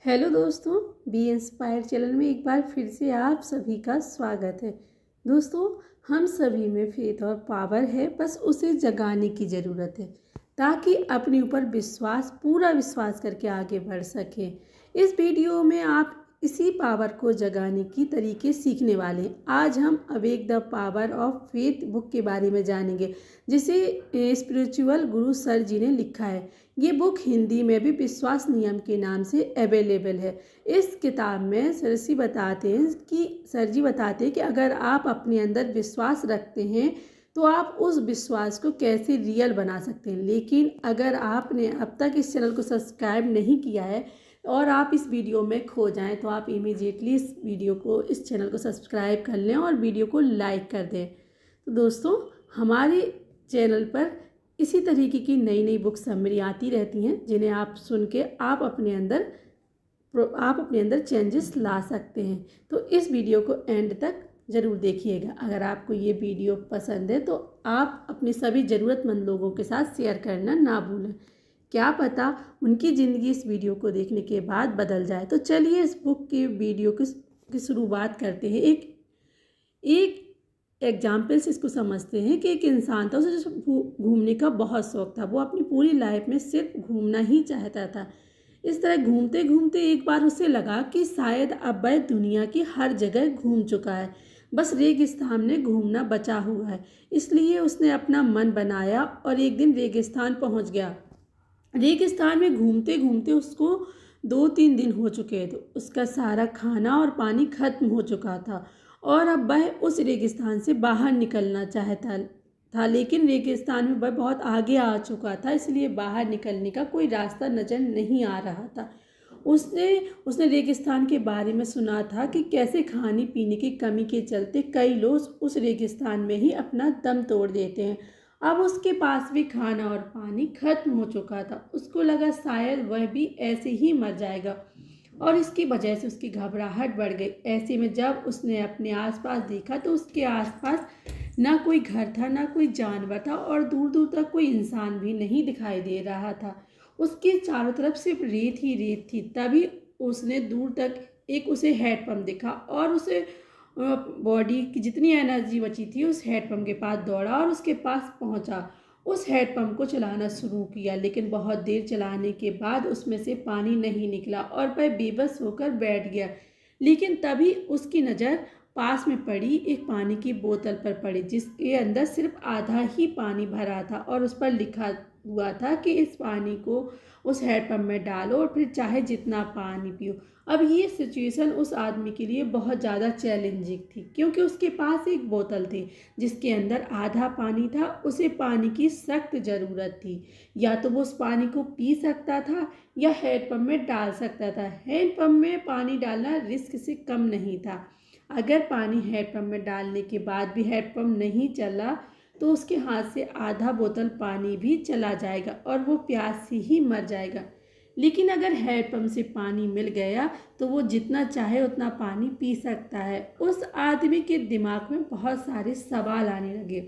Hello दोस्तों, B inspire channel में एक बार फिर से आप सभी का स्वागत है। दोस्तों, हम सभी में फेथ और पावर है, बस उसे जगाने की ज़रूरत है ताकि अपने ऊपर पूरा विश्वास करके आगे बढ़ सके। इस वीडियो में आप इसी पावर को जगाने की तरीके सीखने वाले हैं। आज हम awake the power of faith book के बारे में जानेंगे, जिसे स्पिरिचुअल गुरु सर जी ने लिखा है। ये बुक हिंदी में भी विश्वास नियम के नाम से अवेलेबल है। इस किताब में सर जी बताते हैं कि अगर आप अपने अंदर विश्वास रखते हैं तो आप उस विश्वास को कैसे रियल बना सकते हैं। लेकिन अगर आपने अब तक इस चैनल को सब्सक्राइब नहीं किया है और आप इस वीडियो में खो जाएं तो आप इमीडिएटली इस चैनल को सब्सक्राइब कर लें और वीडियो को लाइक कर दें। तो दोस्तों, हमारे चैनल पर इसी तरीके की नई नई बुक समरी आती रहती हैं, जिन्हें आप सुन के आप अपने अंदर चेंजेस ला सकते हैं। तो इस वीडियो को एंड तक ज़रूर देखिएगा। अगर आपको ये वीडियो पसंद है तो आप अपने सभी ज़रूरतमंद लोगों के साथ शेयर करना ना भूलें। क्या पता उनकी ज़िंदगी इस वीडियो को देखने के बाद बदल जाए। तो चलिए इस बुक की वीडियो की शुरुआत करते हैं। एक एग्जाम्पल से इसको समझते हैं कि एक इंसान था, उसे घूमने का बहुत शौक था। वो अपनी पूरी लाइफ में सिर्फ घूमना ही चाहता था। इस तरह घूमते घूमते एक बार उसे लगा कि शायद अब वह दुनिया की हर जगह घूम चुका है, बस रेगिस्तान में घूमना बचा हुआ है। इसलिए उसने अपना मन बनाया और एक दिन रेगिस्तान पहुंच गया। रेगिस्तान में घूमते घूमते उसको 2-3 दिन हो चुके थे। उसका सारा खाना और पानी खत्म हो चुका था और अब वह उस रेगिस्तान से बाहर निकलना चाहता था, लेकिन रेगिस्तान में वह बहुत आगे आ चुका था, इसलिए बाहर निकलने का कोई रास्ता नजर नहीं आ रहा था। उसने रेगिस्तान के बारे में सुना था कि कैसे खाने पीने की कमी के चलते कई लोग उस रेगिस्तान में ही अपना दम तोड़ देते हैं। अब उसके पास भी खाना और पानी खत्म हो चुका था। उसको लगा शायद वह भी ऐसे ही मर जाएगा और इसकी वजह से उसकी घबराहट बढ़ गई। ऐसे में जब उसने अपने आसपास देखा तो उसके आसपास ना कोई घर था, ना कोई जानवर था और दूर दूर तक कोई इंसान भी नहीं दिखाई दे रहा था। उसके चारों तरफ सिर्फ रेत ही रेत थी। तभी उसने दूर तक उसे हैंडपंप दिखा और उसे बॉडी की जितनी एनर्जी बची थी उस हैंडपंप के पास दौड़ा और उसके पास पहुंचा। उस हैंडपंप को चलाना शुरू किया, लेकिन बहुत देर चलाने के बाद उसमें से पानी नहीं निकला और वह बेबस होकर बैठ गया। लेकिन तभी उसकी नज़र पास में पड़ी एक पानी की बोतल पर पड़ी, जिसके अंदर सिर्फ आधा ही पानी भरा था और उस पर लिखा हुआ था कि इस पानी को उस हैंडपंप में डालो और फिर चाहे जितना पानी पियो। अब ये सिचुएशन उस आदमी के लिए बहुत ज़्यादा चैलेंजिंग थी, क्योंकि उसके पास एक बोतल थी जिसके अंदर आधा पानी था। उसे पानी की सख्त ज़रूरत थी। या तो वो उस पानी को पी सकता था या हैंडपंप में डाल सकता था। हैंडपंप में पानी डालना रिस्क से कम नहीं था। अगर पानी हैंडपंप में डालने के बाद भी हैंडपंप नहीं चला तो उसके हाथ से आधा बोतल पानी भी चला जाएगा और वो प्यास से ही मर जाएगा। लेकिन अगर हैंडपंप से पानी मिल गया तो वो जितना चाहे उतना पानी पी सकता है। उस आदमी के दिमाग में बहुत सारे सवाल आने लगे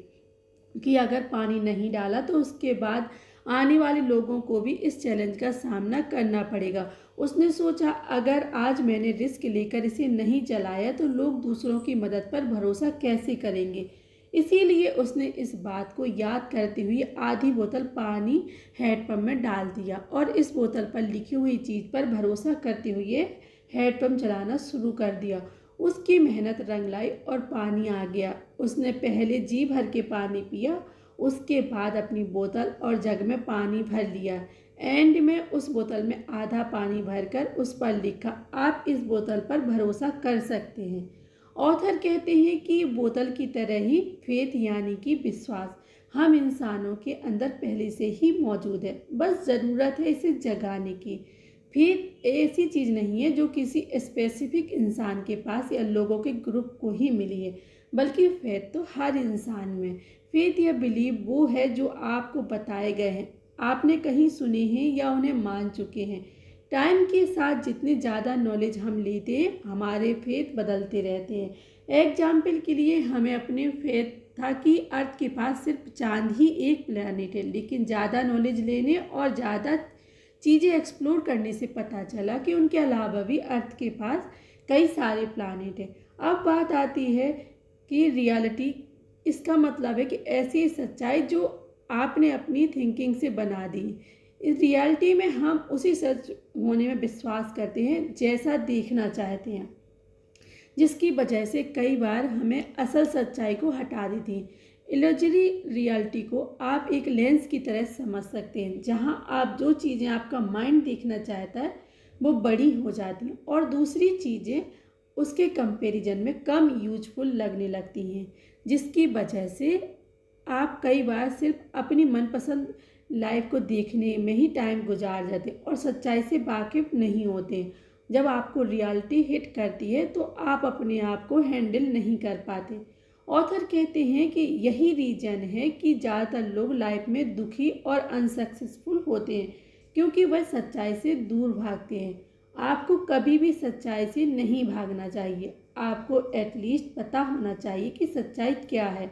कि अगर पानी नहीं डाला तो उसके बाद आने वाले लोगों को भी इस चैलेंज का सामना करना पड़ेगा। उसने सोचा, अगर आज मैंने रिस्क लेकर इसे नहीं चलाया तो लोग दूसरों की मदद पर भरोसा कैसे करेंगे। इसीलिए उसने इस बात को याद करते हुए आधी बोतल पानी हैंडपंप में डाल दिया और इस बोतल पर लिखी हुई चीज़ पर भरोसा करते हुए हैंडपंप चलाना शुरू कर दिया। उसकी मेहनत रंग लाई और पानी आ गया। उसने पहले जी भर के पानी पिया, उसके बाद अपनी बोतल और जग में पानी भर लिया। एंड में उस बोतल में आधा पानी भरकर उस पर लिखा, आप इस बोतल पर भरोसा कर सकते हैं। ऑथर कहते हैं कि बोतल की तरह ही फेथ यानी कि विश्वास हम इंसानों के अंदर पहले से ही मौजूद है, बस ज़रूरत है इसे जगाने की। फेथ ऐसी चीज़ नहीं है जो किसी स्पेसिफिक इंसान के पास या लोगों के ग्रुप को ही मिली है, बल्कि फेथ तो हर इंसान में। फेथ या बिलीव वो है जो आपको बताए गए हैं, आपने कहीं सुने हैं या उन्हें मान चुके हैं। टाइम के साथ जितनी ज़्यादा नॉलेज हम लेते हैं, हमारे फेथ बदलते रहते हैं। एग्जाम्पल के लिए हमें अपने फेथ था कि अर्थ के पास सिर्फ चांद ही एक प्लैनेट है, लेकिन ज़्यादा नॉलेज लेने और ज़्यादा चीज़ें एक्सप्लोर करने से पता चला कि उनके अलावा भी अर्थ के पास कई सारे प्लानेट हैं। अब बात आती है कि रियलिटी, इसका मतलब है कि ऐसी सच्चाई जो आपने अपनी थिंकिंग से बना दी। इस रियलिटी में हम उसी सच होने में विश्वास करते हैं जैसा देखना चाहते हैं, जिसकी वजह से कई बार हमें असल सच्चाई को हटा देती है। इलॉजिरी रियलिटी को आप एक लेंस की तरह समझ सकते हैं, जहां आप जो चीज़ें आपका माइंड देखना चाहता है वो बड़ी हो जाती हैं और दूसरी चीज़ें उसके कंपैरिजन में कम यूजफुल लगने लगती हैं, जिसकी वजह से आप कई बार सिर्फ अपनी मनपसंद लाइफ को देखने में ही टाइम गुजार जाते हैं और सच्चाई से वाकिफ नहीं होते। जब आपको रियलिटी हिट करती है तो आप अपने आप को हैंडल नहीं कर पाते। ऑथर कहते हैं कि यही रीज़न है कि ज़्यादातर लोग लाइफ में दुखी और अनसक्सेसफुल होते हैं, क्योंकि वह सच्चाई से दूर भागते हैं। आपको कभी भी सच्चाई से नहीं भागना चाहिए, आपको एटलीस्ट पता होना चाहिए कि सच्चाई क्या है।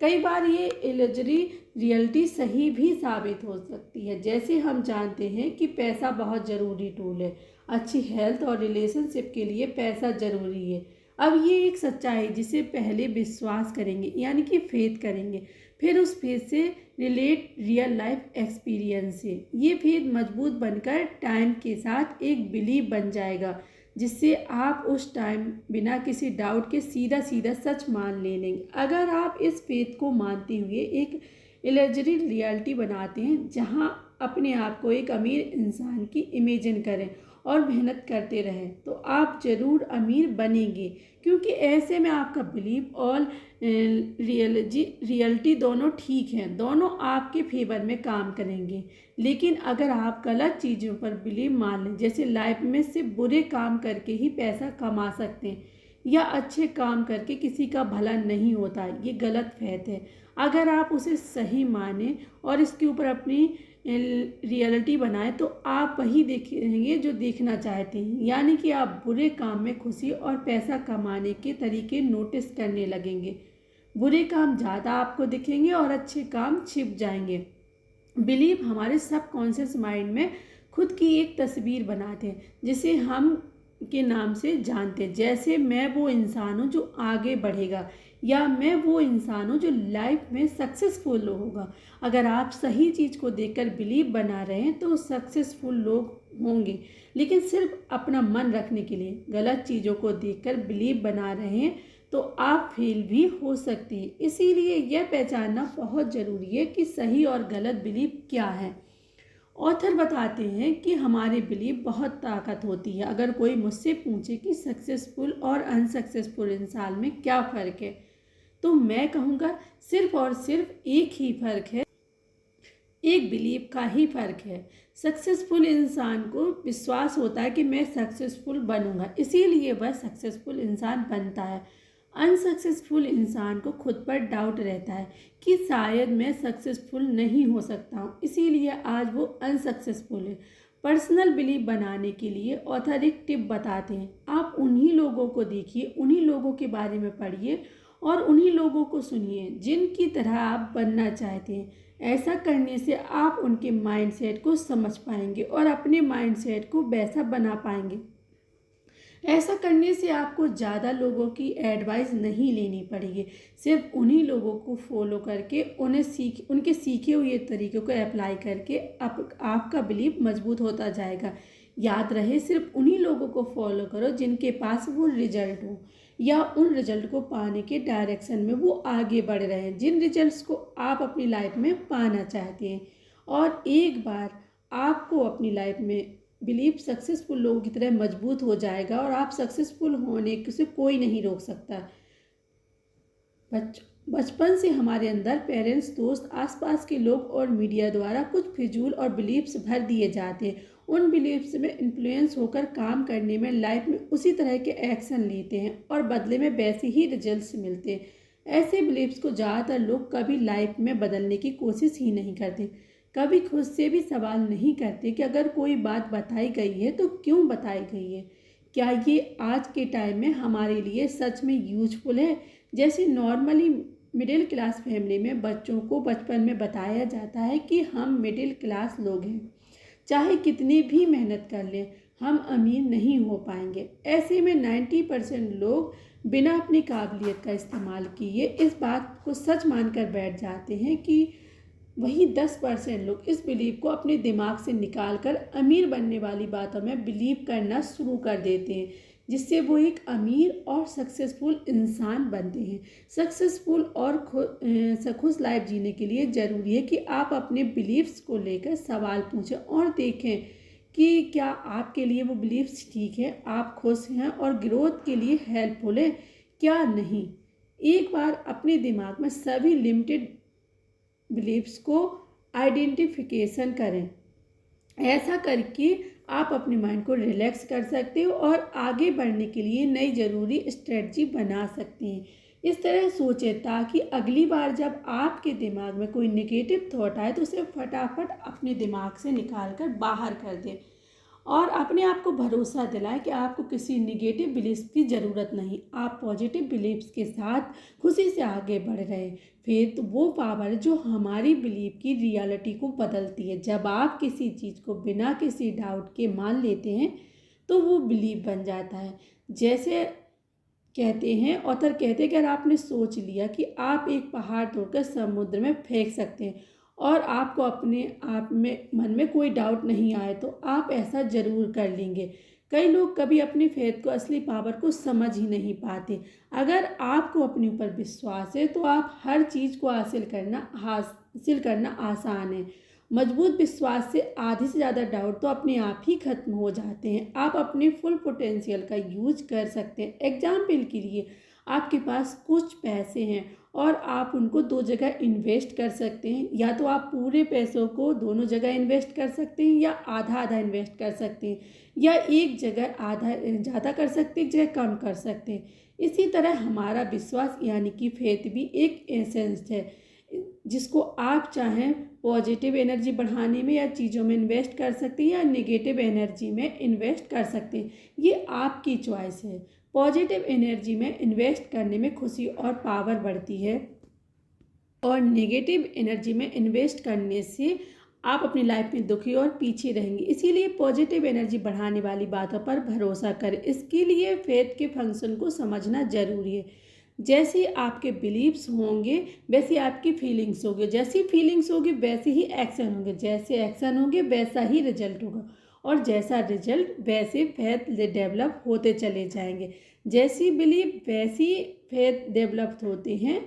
कई बार ये इलॉजिरी रियलिटी सही भी साबित हो सकती है। जैसे हम जानते हैं कि पैसा बहुत ज़रूरी टूल है, अच्छी हेल्थ और रिलेशनशिप के लिए पैसा ज़रूरी है। अब ये एक सच्चाई है जिसे पहले विश्वास करेंगे, यानी कि फेथ करेंगे, फिर उस फेथ से रिलेट रियल लाइफ एक्सपीरियंस से ये फेथ मजबूत बनकर टाइम के साथ एक बिलीव बन जाएगा, जिससे आप उस टाइम बिना किसी डाउट के सीधा सीधा सच मान ले लेंगे। अगर आप इस फेथ को मानते हुए एक इलॉजिरी रियलिटी बनाते हैं जहां अपने आप को एक अमीर इंसान की इमेजिन करें और मेहनत करते रहें, तो आप ज़रूर अमीर बनेंगे, क्योंकि ऐसे में आपका बिलीव और रियलिटी दोनों ठीक हैं, दोनों आपके फेवर में काम करेंगे। लेकिन अगर आप गलत चीज़ों पर बिलीव मान लें, जैसे लाइफ में सिर्फ बुरे काम करके ही पैसा कमा सकते हैं या अच्छे काम करके किसी का भला नहीं होता, ये गलत फहम है। अगर आप उसे सही माने और इसके ऊपर अपनी रियलिटी बनाएं, तो आप वही देखेंगे जो देखना चाहते हैं, यानी कि आप बुरे काम में खुशी और पैसा कमाने के तरीके नोटिस करने लगेंगे। बुरे काम ज़्यादा आपको दिखेंगे और अच्छे काम छिप जाएंगे। बिलीव हमारे सबकॉन्शियस माइंड में खुद की एक तस्वीर बनाते हैं, जिसे हम के नाम से जानते हैं। जैसे मैं वो इंसान हूँ जो आगे बढ़ेगा, या मैं वो इंसान हूँ जो लाइफ में सक्सेसफुल होगा। अगर आप सही चीज़ को देखकर बिलीव बना रहे हैं तो सक्सेसफुल लोग होंगे, लेकिन सिर्फ अपना मन रखने के लिए गलत चीज़ों को देखकर बिलीव बना रहे हैं तो आप फेल भी हो सकते हैं। इसीलिए यह पहचानना बहुत ज़रूरी है कि सही और गलत बिलीव क्या है। ऑथर बताते हैं कि हमारे बिलीव बहुत ताकत होती है। अगर कोई मुझसे पूछे कि सक्सेसफुल और अनसक्सेसफुल इंसान में क्या फ़र्क है, तो मैं कहूँगा सिर्फ और सिर्फ एक ही फ़र्क है, एक बिलीव का ही फ़र्क है। सक्सेसफुल इंसान को विश्वास होता है कि मैं सक्सेसफुल बनूंगा, इसीलिए वह सक्सेसफुल इंसान बनता है। अनसक्सेसफुल इंसान को खुद पर डाउट रहता है कि शायद मैं सक्सेसफुल नहीं हो सकता हूँ, इसीलिए आज वो अनसक्सेसफुल है। पर्सनल बिलीव बनाने के लिए ऑथर एक टिप बताते हैं। आप उन्हीं लोगों को देखिए, उन्हीं लोगों के बारे में पढ़िए और उन्हीं लोगों को सुनिए जिनकी तरह आप बनना चाहते हैं। ऐसा करने से आप उनके माइंडसेट को समझ पाएंगे और अपने माइंडसेट को वैसा बना पाएंगे। ऐसा करने से आपको ज़्यादा लोगों की एडवाइस नहीं लेनी पड़ेगी, सिर्फ उन्हीं लोगों को फॉलो करके उनके सीखे हुए तरीक़ों को अप्लाई करके आपका बिलीव मजबूत होता जाएगा। याद रहे, सिर्फ उन्हीं लोगों को फॉलो करो जिनके पास वो रिजल्ट हो या उन रिजल्ट को पाने के डायरेक्शन में वो आगे बढ़ रहे हैं, जिन रिजल्ट्स को आप अपनी लाइफ में पाना चाहते हैं। और एक बार आपको अपनी लाइफ में बिलीव सक्सेसफुल लोगों की तरह मजबूत हो जाएगा और आप सक्सेसफुल होने से कोई नहीं रोक सकता। बचपन से हमारे अंदर पेरेंट्स, दोस्त, आसपास के लोग और मीडिया द्वारा कुछ फिजूल और बिलीव्स भर दिए जाते हैं। उन बिलीव्स में इन्फ्लुएंस होकर काम करने में लाइफ में उसी तरह के एक्शन लेते हैं और बदले में वैसे ही रिजल्ट्स मिलते हैं। ऐसे बिलीव्स को ज़्यादातर लोग कभी लाइफ में बदलने की कोशिश ही नहीं करते, कभी खुद से भी सवाल नहीं करते कि अगर कोई बात बताई गई है तो क्यों बताई गई है, क्या ये आज के टाइम में हमारे लिए सच में यूजफुल है। जैसे नॉर्मली मिडिल क्लास फैमिली में बच्चों को बचपन में बताया जाता है कि हम मिडिल क्लास लोग हैं, चाहे कितनी भी मेहनत कर लें, हम अमीर नहीं हो पाएंगे। ऐसे में 90% लोग बिना अपनी काबिलियत का इस्तेमाल किए इस बात को सच मानकर बैठ जाते हैं कि वही 10% लोग इस बिलीव को अपने दिमाग से निकाल कर अमीर बनने वाली बातों में बिलीव करना शुरू कर देते हैं, जिससे वो एक अमीर और सक्सेसफुल इंसान बनते हैं। सक्सेसफुल और खुश लाइफ जीने के लिए ज़रूरी है कि आप अपने बिलीव्स को लेकर सवाल पूछें और देखें कि क्या आपके लिए वो बिलीव्स ठीक है, आप खुश हैं और ग्रोथ के लिए हेल्पफुल है क्या नहीं। एक बार अपने दिमाग में सभी लिमिटेड बिलीव्स को आइडेंटिफिकेशन करें। ऐसा करके आप अपने माइंड को रिलैक्स कर सकते हो और आगे बढ़ने के लिए नई ज़रूरी स्ट्रेटजी बना सकते हैं। इस तरह सोचें ताकि अगली बार जब आपके दिमाग में कोई नेगेटिव थॉट आए तो उसे फटाफट अपने दिमाग से निकाल कर बाहर कर दें और अपने आप को भरोसा दिलाएं कि आपको किसी निगेटिव बिलीव्स की ज़रूरत नहीं, आप पॉजिटिव बिलीव्स के साथ खुशी से आगे बढ़ रहे हैं। फिर तो वो पावर जो हमारी बिलीव की रियलिटी को बदलती है। जब आप किसी चीज़ को बिना किसी डाउट के मान लेते हैं तो वो बिलीव बन जाता है। जैसे कहते हैं, ऑथर कहते हैं कि अगर आपने सोच लिया कि आप एक पहाड़ तोड़कर समुद्र में फेंक सकते हैं और आपको अपने आप में मन में कोई डाउट नहीं आए तो आप ऐसा ज़रूर कर लेंगे। कई लोग कभी अपनी फेथ को, असली पावर को समझ ही नहीं पाते। अगर आपको अपने ऊपर विश्वास है तो आप हर चीज़ को हासिल करना आसान है। मजबूत विश्वास से आधे से ज़्यादा डाउट तो अपने आप ही खत्म हो जाते हैं। आप अपने फुल पोटेंशियल का यूज कर सकते हैं। एग्जाम्पल के लिए, आपके पास कुछ पैसे हैं और आप उनको दो जगह इन्वेस्ट कर सकते हैं। या तो आप पूरे पैसों को दोनों जगह इन्वेस्ट कर सकते हैं या आधा आधा इन्वेस्ट कर सकते हैं, या एक जगह आधा ज़्यादा कर सकते हैं, एक जगह कम कर सकते हैं। इसी तरह हमारा विश्वास यानी कि फेथ भी एक एसेंस है जिसको आप चाहें पॉजिटिव एनर्जी बढ़ाने में या चीज़ों में इन्वेस्ट कर सकते हैं या नेगेटिव एनर्जी में इन्वेस्ट कर सकते हैं। ये आपकी चॉइस है। पॉजिटिव एनर्जी में इन्वेस्ट करने में खुशी और पावर बढ़ती है और नेगेटिव एनर्जी में इन्वेस्ट करने से आप अपनी लाइफ में दुखी और पीछे रहेंगे। इसीलिए पॉजिटिव एनर्जी बढ़ाने वाली बातों पर भरोसा करें। इसके लिए फेथ के फंक्शन को समझना जरूरी है। जैसे आपके बिलीव्स होंगे वैसे आपकी फीलिंग्स होंगे, जैसी फीलिंग्स होगी वैसे ही एक्शन होंगे, जैसे एक्शन होंगे वैसा ही रिजल्ट होगा और जैसा रिजल्ट वैसे फेथ डेवलप होते चले जाएंगे। जैसी बिलीव वैसी फेथ डेवलप होते हैं।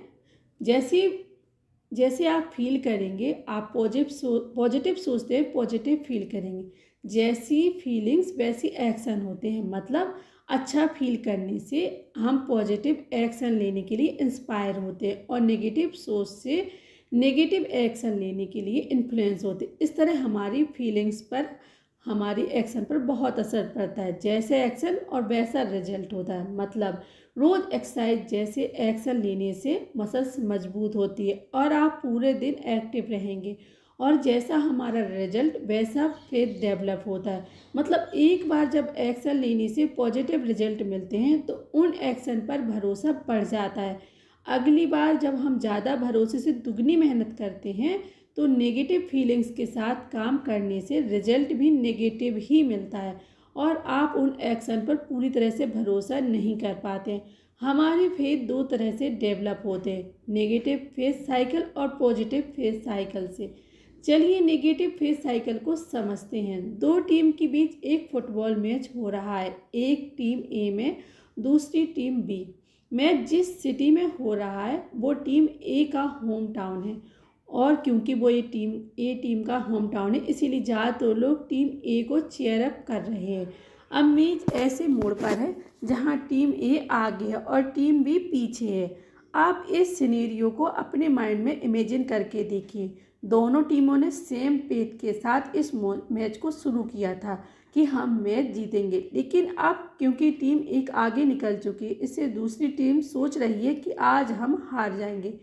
जैसे आप फील करेंगे, आप पॉजिटिव सोचते हैं पॉजिटिव फील करेंगे। जैसी फीलिंग्स वैसी एक्शन होते हैं। मतलब अच्छा फील करने से हम पॉजिटिव एक्शन लेने के लिए इंस्पायर होते हैं और नेगेटिव सोच से नेगेटिव एक्शन लेने के लिए इन्फ्लुएंस होते हैं। इस तरह हमारी फीलिंग्स पर, हमारी एक्शन पर बहुत असर पड़ता है। जैसे एक्शन और वैसा रिजल्ट होता है। मतलब रोज़ एक्सरसाइज जैसे एक्शन लेने से मसल्स मजबूत होती है और आप पूरे दिन एक्टिव रहेंगे और जैसा हमारा रिजल्ट वैसा फेथ डेवलप होता है। मतलब एक बार जब एक्शन लेने से पॉजिटिव रिजल्ट मिलते हैं तो उन एक्शन पर भरोसा बढ़ जाता है। अगली बार जब हम ज़्यादा भरोसे से दुगनी मेहनत करते हैं तो नेगेटिव फीलिंग्स के साथ काम करने से रिजल्ट भी नेगेटिव ही मिलता है और आप उन एक्शन पर पूरी तरह से भरोसा नहीं कर पाते। हमारे फेथ दो तरह से डेवलप होते हैं, नेगेटिव फेथ साइकिल और पॉजिटिव फेथ साइकिल से। चलिए नेगेटिव फेथ साइकिल को समझते हैं। दो टीम के बीच एक फुटबॉल मैच हो रहा है। एक टीम ए में, दूसरी टीम बी। मैच जिस सिटी में हो रहा है वो टीम ए का होम टाउन है और क्योंकि वो ये टीम का होम टाउन है इसीलिए ज़्यादातर लोग टीम ए को चीयर अप कर रहे हैं। अब मैच ऐसे मोड़ पर है जहां टीम ए आगे है और टीम बी पीछे है। आप इस सिनेरियो को अपने माइंड में इमेजिन करके देखिए। दोनों टीमों ने सेम पेस के साथ इस मैच को शुरू किया था कि हम मैच जीतेंगे, लेकिन अब क्योंकि टीम एक आगे निकल चुकी है इससे दूसरी टीम सोच रही है कि आज हम हार जाएंगे।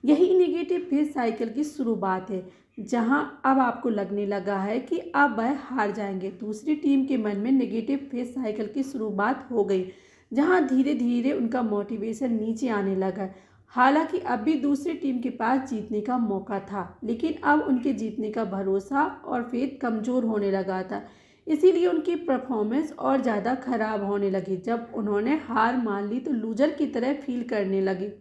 यही नेगेटिव फेथ साइकिल की शुरुआत है, जहां अब आपको लगने लगा है कि अब वह हार जाएंगे। दूसरी टीम के मन में नेगेटिव फेथ साइकिल की शुरुआत हो गई, जहां धीरे धीरे उनका मोटिवेशन नीचे आने लगा। हालांकि अब भी दूसरी टीम के पास जीतने का मौका था, लेकिन अब उनके जीतने का भरोसा और फेथ कमज़ोर होने लगा था। इसीलिए उनकी परफॉर्मेंस और ज़्यादा खराब होने लगी। जब उन्होंने हार मान ली तो लूजर की तरह फील करने लगे,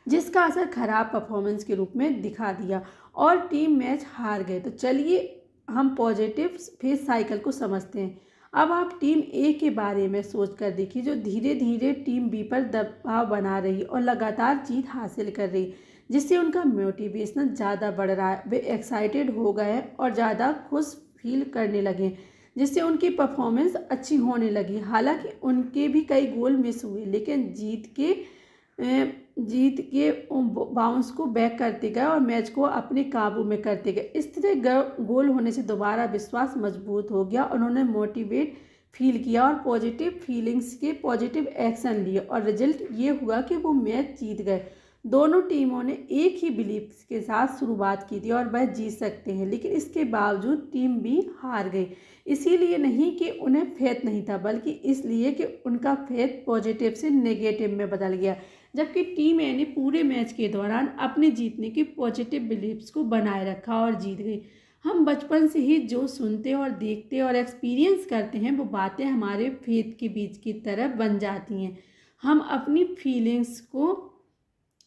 जिसका असर खराब परफॉर्मेंस के रूप में दिखा दिया और टीम मैच हार गए। तो चलिए हम पॉजिटिव फेस साइकिल को समझते हैं। अब आप टीम ए के बारे में सोच कर देखिए, जो धीरे धीरे टीम बी पर दबाव बना रही और लगातार जीत हासिल कर रही, जिससे उनका मोटिवेशन ज़्यादा बढ़ रहा है। वे एक्साइटेड हो गए और ज़्यादा खुश फील करने लगे, जिससे उनकी परफॉर्मेंस अच्छी होने लगी। हालांकि उनके भी कई गोल मिस हुए, लेकिन जीत के बाउंस को बैक करते गए और मैच को अपने काबू में करते गए। इस तरह गोल होने से दोबारा विश्वास मजबूत हो गया। उन्होंने मोटिवेट फील किया और पॉजिटिव फीलिंग्स के पॉजिटिव एक्शन लिए और रिजल्ट ये हुआ कि वो मैच जीत गए। दोनों टीमों ने एक ही बिलीव के साथ शुरुआत की थी और वह जीत सकते हैं, लेकिन इसके बावजूद टीम भी हार गई। इसीलिए नहीं कि उन्हें फेथ नहीं था, बल्कि इसलिए कि उनका फेथ पॉजिटिव से नेगेटिव में बदल गया। जबकि टीम ए ने पूरे मैच के दौरान अपने जीतने की पॉजिटिव बिलीव्स को बनाए रखा और जीत गई। हम बचपन से ही जो सुनते और देखते और एक्सपीरियंस करते हैं, वो बातें हमारे फेथ के बीज की तरह बन जाती हैं। हम अपनी फीलिंग्स को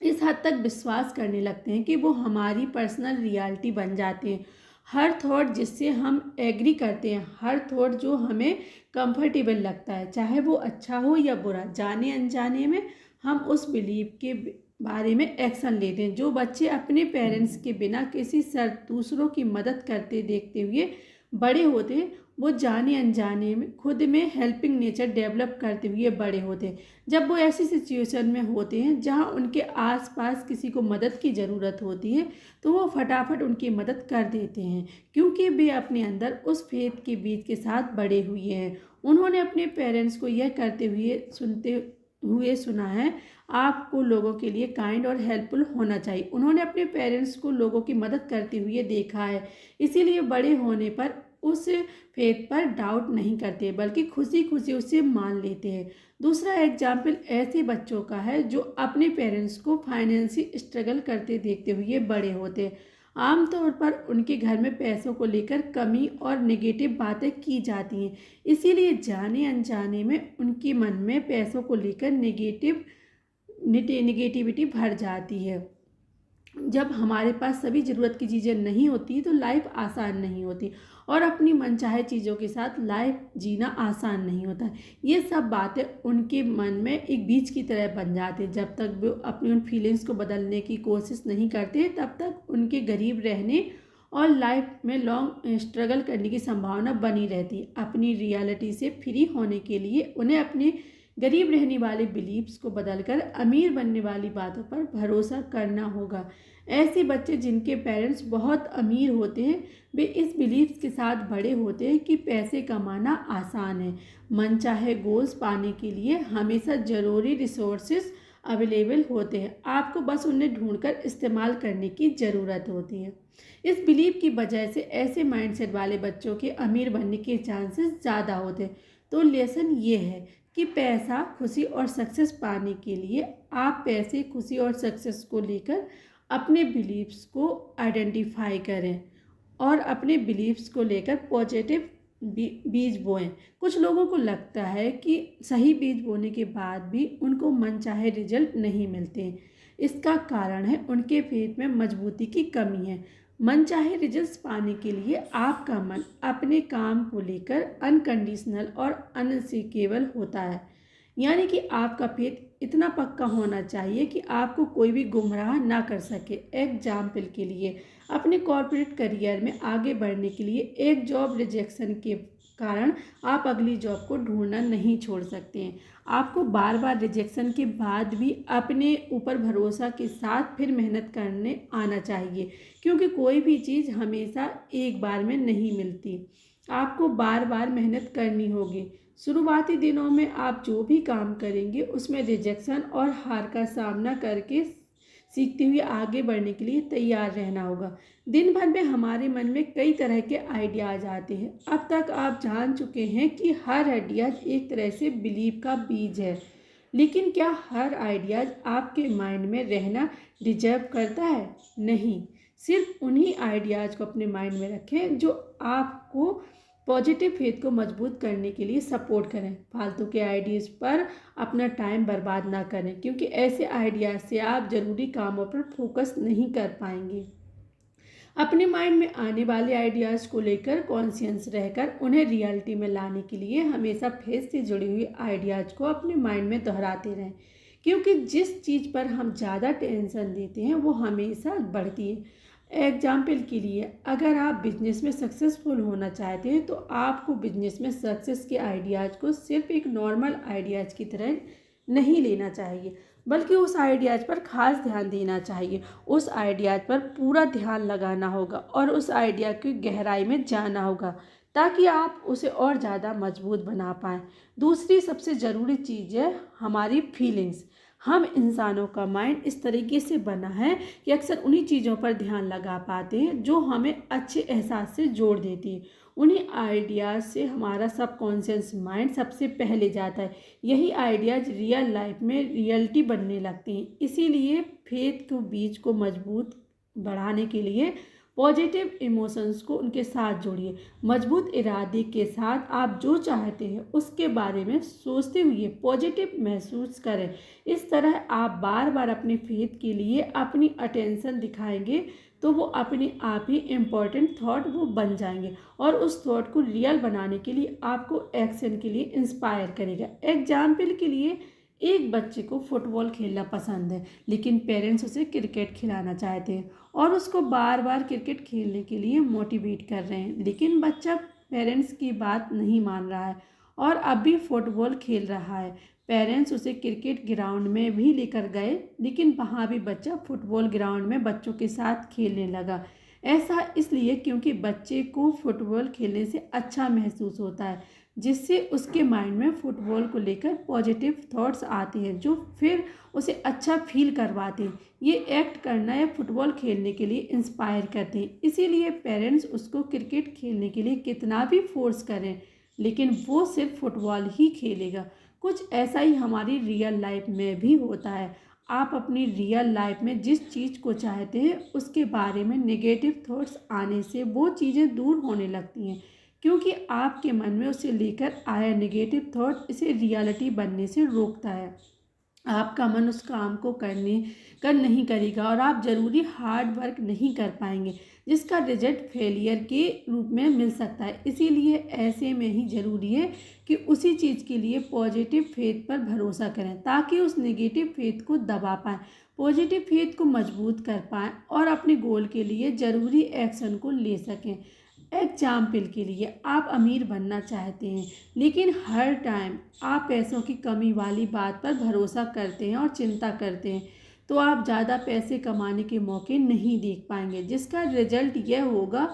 इस हद तक विश्वास करने लगते हैं कि वो हमारी पर्सनल रियलिटी बन जाते हैं। हर थॉट जिससे हम एग्री करते हैं, हर थॉट जो हमें कंफर्टेबल लगता है, चाहे वो अच्छा हो या बुरा, जाने अनजाने में हम उस बिलीव के बारे में एक्शन लेते हैं। जो बच्चे अपने पेरेंट्स के बिना किसी शर्त दूसरों की मदद करते देखते हुए बड़े होते हैं, वो जाने अनजाने में खुद में हेल्पिंग नेचर डेवलप करते हुए बड़े होते हैं। जब वो ऐसी सिचुएशन में होते हैं जहां उनके आसपास किसी को मदद की ज़रूरत होती है, तो वो फटाफट उनकी मदद कर देते हैं, क्योंकि वे अपने अंदर उस फेथ के बीज के साथ बड़े हुए हैं। उन्होंने अपने पेरेंट्स को यह करते हुए सुना है, आपको लोगों के लिए काइंड और हेल्पफुल होना चाहिए। उन्होंने अपने पेरेंट्स को लोगों की मदद करते हुए देखा है, इसीलिए बड़े होने पर उस फेथ पर डाउट नहीं करते, बल्कि खुशी खुशी उसे मान लेते हैं। दूसरा एग्जाम्पल ऐसे बच्चों का है जो अपने पेरेंट्स को फाइनेंशियल स्ट्रगल करते देखते हुए बड़े होते हैं। आमतौर पर उनके घर में पैसों को लेकर कमी और नेगेटिव बातें की जाती हैं, इसीलिए जाने अनजाने में उनके मन में पैसों को लेकर नेगेटिविटी भर जाती है। जब हमारे पास सभी ज़रूरत की चीज़ें नहीं होती तो लाइफ आसान नहीं होती, और अपनी मनचाहे चीज़ों के साथ लाइफ जीना आसान नहीं होता। ये सब बातें उनके मन में एक बीज की तरह बन जाती है। जब तक वो अपनी उन फीलिंग्स को बदलने की कोशिश नहीं करते, तब तक उनके गरीब रहने और लाइफ में लॉन्ग स्ट्रगल करने की संभावना बनी रहती है। अपनी रियलिटी से फ्री होने के लिए उन्हें अपने गरीब रहने वाले बिलीव्स को बदलकर अमीर बनने वाली बातों पर भरोसा करना होगा। ऐसे बच्चे जिनके पेरेंट्स बहुत अमीर होते हैं, वे इस बिलीव्स के साथ बड़े होते हैं कि पैसे कमाना आसान है। मनचाहे गोल्स पाने के लिए हमेशा ज़रूरी रिसोर्सेज अवेलेबल होते हैं, आपको बस उन्हें ढूंढकर इस्तेमाल करने की ज़रूरत होती है। इस बिलीव की वजह से ऐसे माइंडसेट वाले बच्चों के अमीर बनने के चांसेस ज़्यादा होते हैं। तो लेसन ये है कि पैसा, खुशी और सक्सेस पाने के लिए आप पैसे, खुशी और सक्सेस को लेकर अपने बिलीव्स को आइडेंटिफाई करें और अपने बिलीव्स को लेकर पॉजिटिव बीज बोएं। कुछ लोगों को लगता है कि सही बीज बोने के बाद भी उनको मनचाहे रिजल्ट नहीं मिलते। इसका कारण है उनके फेथ में मजबूती की कमी है। मनचाहे रिजल्ट्स पाने के लिए आपका मन अपने काम को लेकर अनकंडीशनल और अनशेकेबल होता है, यानी कि आपका फेथ इतना पक्का होना चाहिए कि आपको कोई भी गुमराह ना कर सके। एग्जाम्पल के लिए, अपने कॉर्पोरेट करियर में आगे बढ़ने के लिए एक जॉब रिजेक्शन के कारण आप अगली जॉब को ढूंढना नहीं छोड़ सकते हैं। आपको बार बार रिजेक्शन के बाद भी अपने ऊपर भरोसा के साथ फिर मेहनत करने आना चाहिए, क्योंकि कोई भी चीज़ हमेशा एक बार में नहीं मिलती। आपको बार बार मेहनत करनी होगी। शुरुआती दिनों में आप जो भी काम करेंगे उसमें रिजेक्शन और हार का सामना करके सीखते हुए आगे बढ़ने के लिए तैयार रहना होगा। दिन भर में हमारे मन में कई तरह के आइडियाज आते हैं। अब तक आप जान चुके हैं कि हर आइडियाज एक तरह से बिलीव का बीज है। लेकिन क्या हर आइडियाज़ आपके माइंड में रहना डिजर्व करता है? नहीं। सिर्फ उन्हीं आइडियाज़ को अपने माइंड में रखें जो आपको पॉजिटिव फेथ को मजबूत करने के लिए सपोर्ट करें। फालतू के आइडियाज़ पर अपना टाइम बर्बाद ना करें, क्योंकि ऐसे आइडियाज़ से आप ज़रूरी कामों पर फोकस नहीं कर पाएंगे। अपने माइंड में आने वाले आइडियाज़ को लेकर कॉन्शियस रहकर उन्हें रियलिटी में लाने के लिए हमेशा फेथ से जुड़ी हुई आइडियाज़ को अपने माइंड में दोहराते रहें, क्योंकि जिस चीज़ पर हम ज़्यादा टेंशन देते हैं वो हमेशा बढ़ती है। एग्जाम्पल के लिए, अगर आप बिजनेस में सक्सेसफुल होना चाहते हैं तो आपको बिजनेस में सक्सेस के आइडियाज़ को सिर्फ एक नॉर्मल आइडियाज़ की तरह नहीं लेना चाहिए, बल्कि उस आइडियाज़ पर खास ध्यान देना चाहिए। उस आइडियाज़ पर पूरा ध्यान लगाना होगा और उस आइडिया की गहराई में जाना होगा, ताकि आप उसे और ज़्यादा मजबूत बना पाएँ। दूसरी सबसे ज़रूरी चीज़ है हमारी फीलिंग्स। हम इंसानों का माइंड इस तरीके से बना है कि अक्सर उन्हीं चीज़ों पर ध्यान लगा पाते हैं जो हमें अच्छे एहसास से जोड़ देती हैं। उन्हीं आइडियाज़ से हमारा सबकॉन्शियस माइंड सबसे पहले जाता है। यही आइडियाज़ रियल लाइफ में रियलिटी बनने लगते हैं। इसीलिए फेथ को बीज को मजबूत बढ़ाने के लिए पॉजिटिव इमोशंस को उनके साथ जोड़िए। मजबूत इरादे के साथ आप जो चाहते हैं उसके बारे में सोचते हुए पॉजिटिव महसूस करें। इस तरह आप बार बार अपने फेथ के लिए अपनी अटेंशन दिखाएंगे तो वो अपने आप ही इम्पोर्टेंट थॉट वो बन जाएंगे और उस थॉट को रियल बनाने के लिए आपको एक्शन के लिए इंस्पायर करेगा। एग्जाम्पल के लिए, एक बच्चे को फुटबॉल खेलना पसंद है लेकिन पेरेंट्स उसे क्रिकेट खिलाना चाहते हैं और उसको बार बार क्रिकेट खेलने के लिए मोटिवेट कर रहे हैं, लेकिन बच्चा पेरेंट्स की बात नहीं मान रहा है और अब भी फुटबॉल खेल रहा है। पेरेंट्स उसे क्रिकेट ग्राउंड में भी लेकर गए, लेकिन वहाँ भी बच्चा फुटबॉल ग्राउंड में बच्चों के साथ खेलने लगा। ऐसा इसलिए क्योंकि बच्चे को फुटबॉल खेलने से अच्छा महसूस होता है, जिससे उसके माइंड में फुटबॉल को लेकर पॉजिटिव थॉट्स आते हैं जो फिर उसे अच्छा फील करवाते हैं। ये एक्ट करना या फुटबॉल खेलने के लिए इंस्पायर करते हैं। इसीलिए पेरेंट्स उसको क्रिकेट खेलने के लिए कितना भी फोर्स करें, लेकिन वो सिर्फ फुटबॉल ही खेलेगा। कुछ ऐसा ही हमारी रियल लाइफ में भी होता है। आप अपनी रियल लाइफ में जिस चीज़ को चाहते हैं उसके बारे में नेगेटिव थॉट्स आने से वो चीज़ें दूर होने लगती हैं, क्योंकि आपके मन में उसे लेकर आया नेगेटिव थॉट इसे रियलिटी बनने से रोकता है। आपका मन उस काम को कर नहीं करेगा और आप ज़रूरी हार्ड वर्क नहीं कर पाएंगे, जिसका रिजल्ट फेलियर के रूप में मिल सकता है। इसीलिए ऐसे में ही ज़रूरी है कि उसी चीज़ के लिए पॉजिटिव फेथ पर भरोसा करें, ताकि उस नेगेटिव फेथ को दबा पाएँ, पॉजिटिव फेथ को मजबूत कर पाएँ और अपने गोल के लिए ज़रूरी एक्शन को ले सकें। एग्जाम्पल के लिए, आप अमीर बनना चाहते हैं लेकिन हर टाइम आप पैसों की कमी वाली बात पर भरोसा करते हैं और चिंता करते हैं, तो आप ज़्यादा पैसे कमाने के मौके नहीं देख पाएंगे, जिसका रिजल्ट यह होगा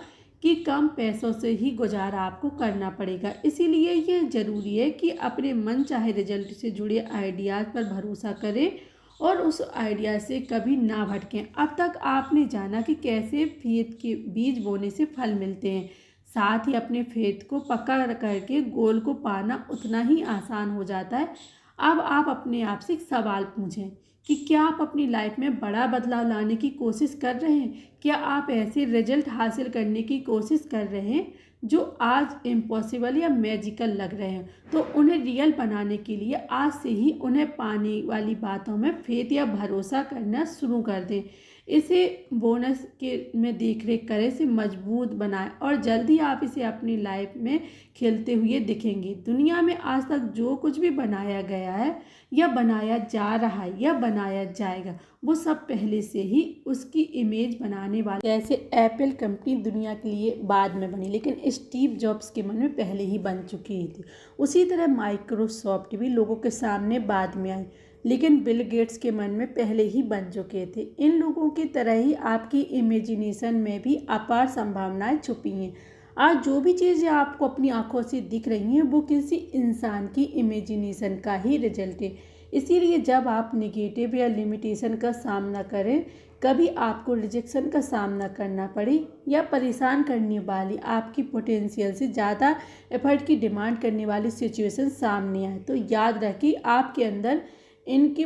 कि कम पैसों से ही गुजारा आपको करना पड़ेगा। इसीलिए यह ज़रूरी है कि अपने मन चाहे रिजल्ट से जुड़े आइडियाज़ पर भरोसा करें और उस आइडिया से कभी ना भटकें। अब तक आपने जाना कि कैसे फेथ के बीज बोने से फल मिलते हैं, साथ ही अपने फेथ को पक्का करके गोल को पाना उतना ही आसान हो जाता है। अब आप अपने आप से एक सवाल पूछें कि क्या आप अपनी लाइफ में बड़ा बदलाव लाने की कोशिश कर रहे हैं? क्या आप ऐसे रिजल्ट हासिल करने की कोशिश कर रहे हैं जो आज इम्पॉसिबल या मैजिकल लग रहे हैं? तो उन्हें रियल बनाने के लिए आज से ही उन्हें पाने वाली बातों में फेथ या भरोसा करना शुरू कर दें। इसे बोनस के में देख रेख करें, इसे मजबूत बनाएं और जल्दी आप इसे अपनी लाइफ में खेलते हुए दिखेंगे। दुनिया में आज तक जो कुछ भी बनाया गया है या बनाया जा रहा है या बनाया जाएगा, वो सब पहले से ही उसकी इमेज बनाने वाले, जैसे एप्पल कंपनी दुनिया के लिए बाद में बनी लेकिन स्टीव जॉब्स के मन में पहले ही बन चुकी थी। उसी तरह माइक्रोसॉफ्ट भी लोगों के सामने बाद में आई, लेकिन बिल गेट्स के मन में पहले ही बन चुके थे। इन लोगों की तरह ही आपकी इमेजिनेशन में भी अपार संभावनाएं छुपी हैं। आज जो भी चीज़ें आपको अपनी आंखों से दिख रही हैं वो किसी इंसान की इमेजिनेशन का ही रिजल्ट है। इसीलिए जब आप नेगेटिव या लिमिटेशन का सामना करें, कभी आपको रिजेक्शन का सामना करना पड़े या परेशान करने वाली आपकी पोटेंशियल से ज़्यादा एफर्ट की डिमांड करने वाली सिचुएशन सामने आए, तो याद रखिए आपके अंदर इनकी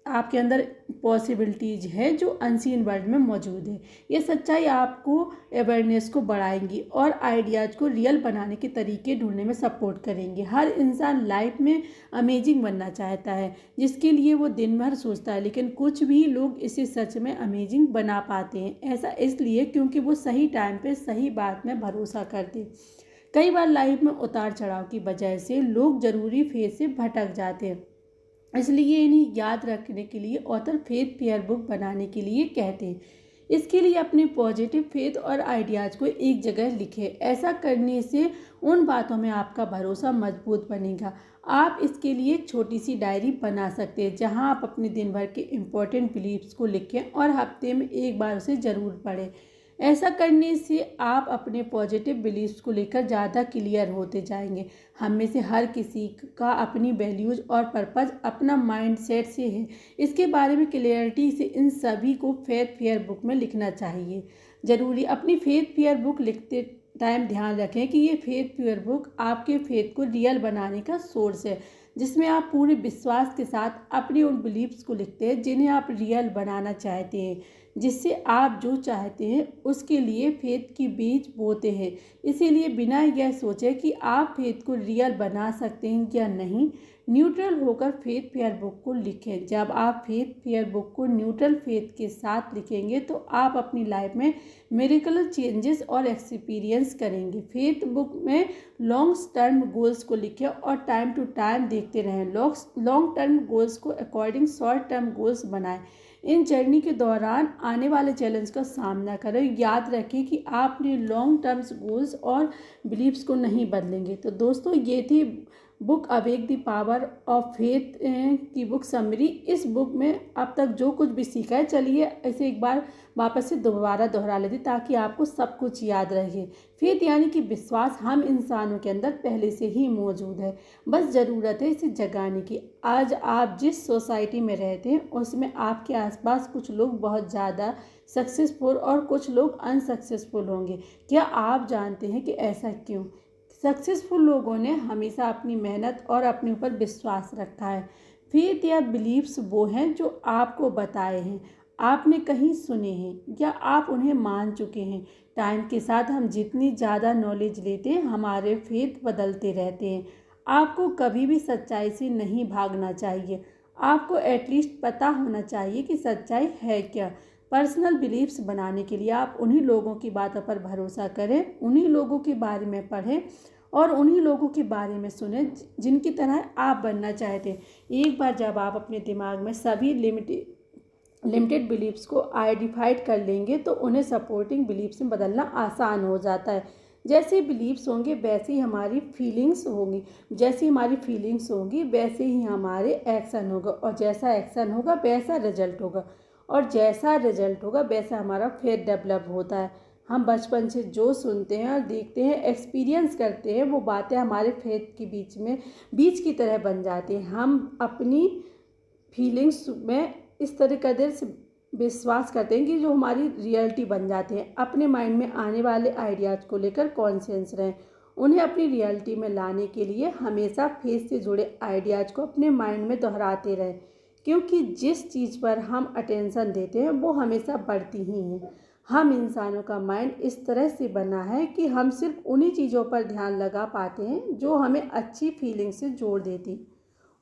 आपके अंदर पॉसिबिलिटीज है जो अनसीन वर्ल्ड में मौजूद है। ये सच्चाई आपको अवेयरनेस को बढ़ाएंगी और आइडियाज़ को रियल बनाने के तरीके ढूंढने में सपोर्ट करेंगे। हर इंसान लाइफ में अमेजिंग बनना चाहता है, जिसके लिए वो दिन भर सोचता है, लेकिन कुछ भी लोग इसे सच में अमेजिंग बना पाते हैं। ऐसा इसलिए क्योंकि वो सही टाइम पे सही बात में भरोसा करते। कई बार लाइफ में उतार चढ़ाव की वजह से लोग ज़रूरी फेज से भटक जाते हैं, इसलिए इन्हें याद रखने के लिए ऑथर फेथ फेयर बुक बनाने के लिए कहते हैं। इसके लिए अपने पॉजिटिव फेथ और आइडियाज़ को एक जगह लिखें। ऐसा करने से उन बातों में आपका भरोसा मजबूत बनेगा। आप इसके लिए एक छोटी सी डायरी बना सकते हैं जहां आप अपने दिन भर के इम्पोर्टेंट बिलीव्स को लिखें और हफ्ते में एक बार उसे ज़रूर पढ़ें। ऐसा करने से आप अपने पॉजिटिव बिलीव्स को लेकर ज़्यादा क्लियर होते जाएंगे। हम में से हर किसी का अपनी वैल्यूज़ और पर्पज़ अपना माइंडसेट से है। इसके बारे में क्लियरिटी से इन सभी को फेथ फेयर बुक में लिखना चाहिए। ज़रूरी अपनी फेथ फेयर बुक लिखते टाइम ध्यान रखें कि ये फेथ फेयर बुक आपके फेथ को रियल बनाने का सोर्स है, जिसमें आप पूरे विश्वास के साथ अपने उन बिलीव्स को लिखते हैं जिन्हें आप रियल बनाना चाहते हैं, जिससे आप जो चाहते हैं उसके लिए फेथ की बीज बोते हैं। इसीलिए बिना यह सोचे कि आप फेथ को रियल बना सकते हैं या नहीं, न्यूट्रल होकर फेथ फेयर बुक को लिखें। जब आप फेथ फेयर बुक को न्यूट्रल फेथ के साथ लिखेंगे तो आप अपनी लाइफ में मिरेकल चेंजेस और एक्सपीरियंस करेंगे। फेथ बुक में लॉन्ग टर्म गोल्स को लिखें और टाइम टू टाइम देखते रहें। लॉन्ग टर्म गोल्स को अकॉर्डिंग शॉर्ट टर्म गोल्स बनाएं। इन जर्नी के दौरान आने वाले चैलेंज का सामना करें। याद रखें कि आप अपने लॉन्ग टर्म्स गोल्स और बिलीव्स को नहीं बदलेंगे। तो दोस्तों, ये थी book awake the power of faith की बुक समरी। इस बुक में अब तक जो कुछ भी सीखा है, चलिए इसे एक बार वापस से दोबारा दोहरा लेते ताकि आपको सब कुछ याद रहे। फेथ यानी कि विश्वास हम इंसानों के अंदर पहले से ही मौजूद है, बस ज़रूरत है इसे जगाने की। आज आप जिस सोसाइटी में रहते हैं उसमें आपके आसपास कुछ लोग बहुत ज़्यादा सक्सेसफुल और कुछ लोग अनसक्सेसफुल होंगे। क्या आप जानते हैं कि ऐसा क्यों? सक्सेसफुल लोगों ने हमेशा अपनी मेहनत और अपने ऊपर विश्वास रखा है। फेथ या बिलीव्स वो हैं जो आपको बताए हैं, आपने कहीं सुने हैं या आप उन्हें मान चुके हैं। टाइम के साथ हम जितनी ज़्यादा नॉलेज लेते हैं, हमारे फेथ बदलते रहते हैं। आपको कभी भी सच्चाई से नहीं भागना चाहिए। आपको एटलीस्ट पता होना चाहिए कि सच्चाई है क्या। पर्सनल बिलीव्स बनाने के लिए आप उन्हीं लोगों की बातों पर भरोसा करें, उन्हीं लोगों के बारे में पढ़ें और उन्हीं लोगों के बारे में सुने जिनकी तरह आप बनना चाहते हैं। एक बार जब आप अपने दिमाग में सभी लिमिटेड बिलीव्स को आइडेंटिफाइड कर लेंगे तो उन्हें सपोर्टिंग बिलीव्स में बदलना आसान हो जाता है। जैसे बिलीव्स होंगे वैसे ही हमारी फीलिंग्स होंगी, जैसी हमारी फीलिंग्स होंगी वैसे ही हमारे एक्शन होगा, और जैसा एक्शन होगा वैसा रिजल्ट होगा, और जैसा रिजल्ट होगा वैसा हमारा फेथ डेवलप होता है। हम बचपन से जो सुनते हैं और देखते हैं, एक्सपीरियंस करते हैं, वो बातें हमारे फेथ के बीच की तरह बन जाती हैं। हम अपनी फीलिंग्स में इस तरीके से विश्वास करते हैं कि जो हमारी रियलिटी बन जाते हैं। अपने माइंड में आने वाले आइडियाज़ को लेकर कॉन्शियस रहें। उन्हें अपनी रियलिटी में लाने के लिए हमेशा फेथ से जुड़े आइडियाज़ को अपने माइंड में दोहराते रहें, क्योंकि जिस चीज़ पर हम अटेंशन देते हैं वो हमेशा बढ़ती ही है। हम इंसानों का माइंड इस तरह से बना है कि हम सिर्फ उन्हीं चीज़ों पर ध्यान लगा पाते हैं जो हमें अच्छी फीलिंग से जोड़ देती।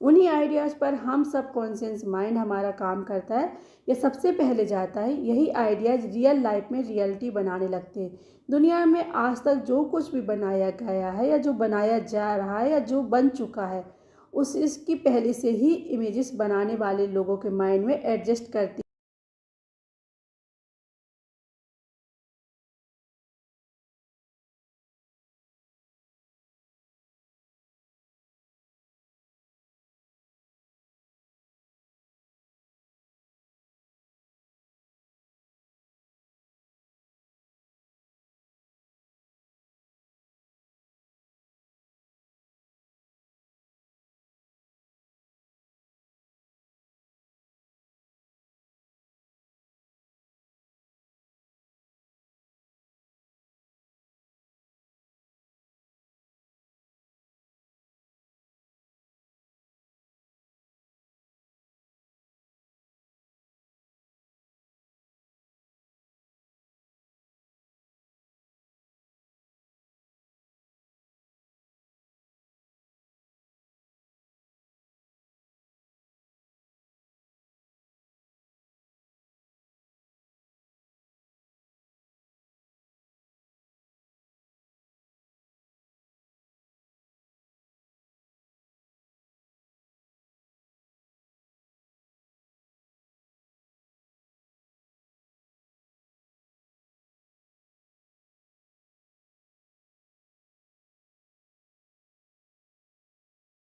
उन्हीं आइडियाज़ पर हम सबकॉन्शियस माइंड हमारा काम करता है, यह सबसे पहले जाता है। यही आइडियाज़ रियल लाइफ में रियलिटी बनाने लगते हैं। दुनिया में आज तक जो कुछ भी बनाया गया है या जो बनाया जा रहा है या जो बन चुका है, इसकी पहले से ही इमेजेस बनाने वाले लोगों के माइंड में एडजस्ट करती